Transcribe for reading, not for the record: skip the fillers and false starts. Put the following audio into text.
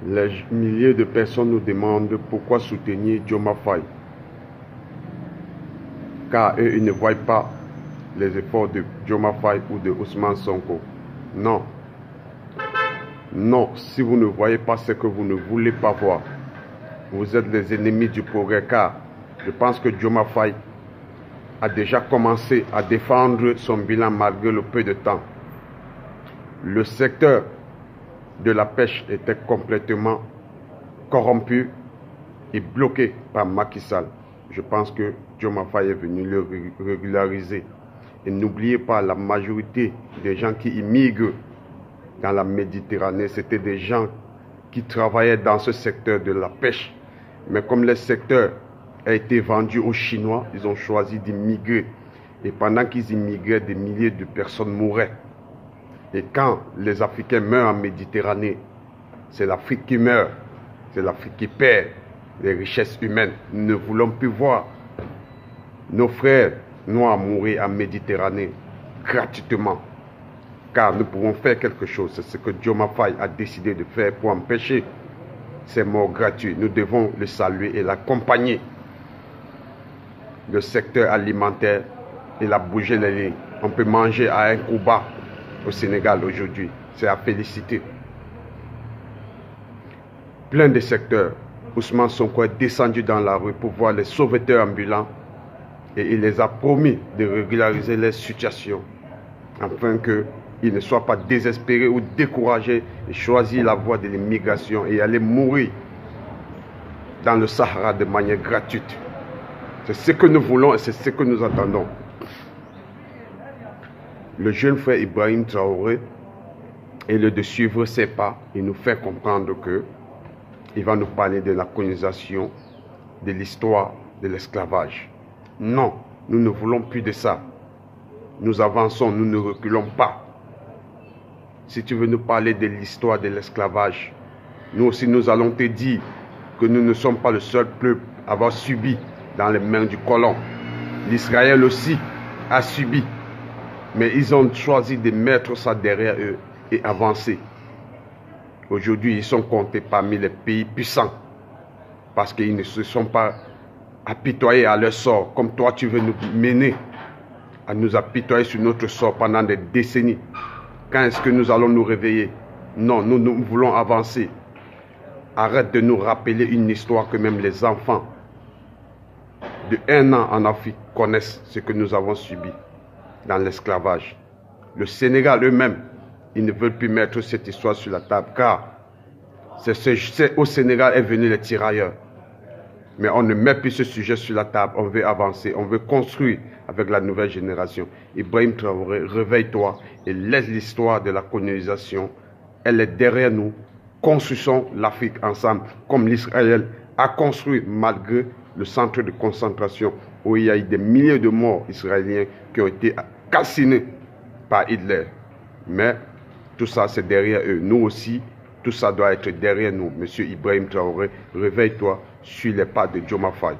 Les milliers de personnes nous demandent pourquoi soutenir Diomaye. Car eux, ils ne voient pas les efforts de Diomaye ou de Ousmane Sonko. Non. Non, si vous ne voyez pas ce que vous ne voulez pas voir, vous êtes les ennemis du progrès, car je pense que Diomaye a déjà commencé à défendre son bilan malgré le peu de temps. Le secteur de la pêche était complètement corrompu et bloqué par Macky Sall. Je pense que Diomaye est venu le régulariser. Et n'oubliez pas, la majorité des gens qui immigrent dans la Méditerranée, c'était des gens qui travaillaient dans ce secteur de la pêche. Mais comme le secteur a été vendu aux Chinois, ils ont choisi d'immigrer. Et pendant qu'ils immigraient, des milliers de personnes mouraient. Et quand les Africains meurent en Méditerranée, c'est l'Afrique qui meurt, c'est l'Afrique qui perd les richesses humaines. Nous ne voulons plus voir nos frères noirs mourir en Méditerranée gratuitement. Car nous pouvons faire quelque chose. C'est ce que Diomaye a décidé de faire pour empêcher ces morts gratuits. Nous devons le saluer et l'accompagner. Le secteur alimentaire, il a bougé les lignes. On peut manger à un coup bas au Sénégal aujourd'hui. C'est à féliciter. Plein de secteurs. Ousmane Sonko est descendu dans la rue pour voir les sauveteurs ambulants et il les a promis de régulariser leur situation afin qu'ils ne soient pas désespérés ou découragés et choisir la voie de l'immigration et aller mourir dans le Sahara de manière gratuite. C'est ce que nous voulons et c'est ce que nous attendons. Le jeune frère Ibrahim Traoré est de suivre ses pas et nous fait comprendre que il va nous parler de la colonisation, de l'histoire de l'esclavage. Non, nous ne voulons plus de ça. Nous avançons, nous ne reculons pas. Si tu veux nous parler de l'histoire de l'esclavage, nous aussi nous allons te dire que nous ne sommes pas le seul peuple à avoir subi dans les mains du colon. L'Israël aussi a subi. Mais ils ont choisi de mettre ça derrière eux et avancer. Aujourd'hui, ils sont comptés parmi les pays puissants parce qu'ils ne se sont pas apitoyés à leur sort. Comme toi, tu veux nous mener à nous apitoyer sur notre sort pendant des décennies. Quand est-ce que nous allons nous réveiller? Non, nous voulons avancer. Arrête de nous rappeler une histoire que même les enfants de 1 an en Afrique connaissent ce que nous avons subi dans l'esclavage. Le Sénégal eux-mêmes, ils ne veulent plus mettre cette histoire sur la table car c'est au Sénégal est venu les tirailleurs. Mais on ne met plus ce sujet sur la table, on veut avancer, on veut construire avec la nouvelle génération. Ibrahim Traoré, réveille-toi et laisse l'histoire de la colonisation. Elle est derrière nous. Construisons l'Afrique ensemble comme l'Israël a construit malgré le centre de concentration où il y a eu des milliers de morts israéliens qui ont été calcinés par Hitler. Mais tout ça, c'est derrière eux. Nous aussi, tout ça doit être derrière nous. Monsieur Ibrahim Traoré, réveille-toi, suis les pas de Diomaye.